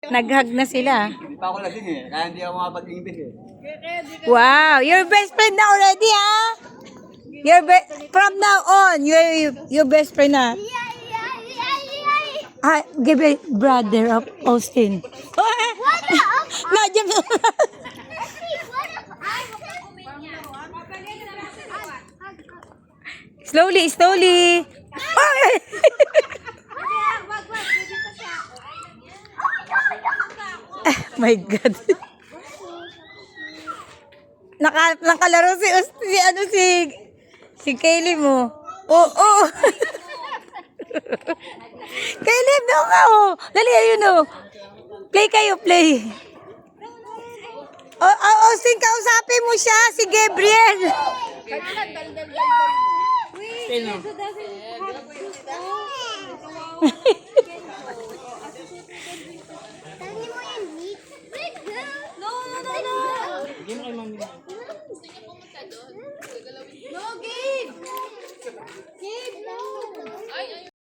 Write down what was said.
Nag-hug na sila. Hindi pa ako lasing eh. Kaya hindi ako makapag-English eh. Wow, you're best friend na already, ha? From now on, you're best friend na. Give it brother of Austin. Nadya. Slowly, slowly. My God. Nakalaro si Kaylee mo. Oo. Kaylee, no ka, oh. Dali, ayun, oh. Play kayo, play. Austin, kausapin mo siya, si Gabriel.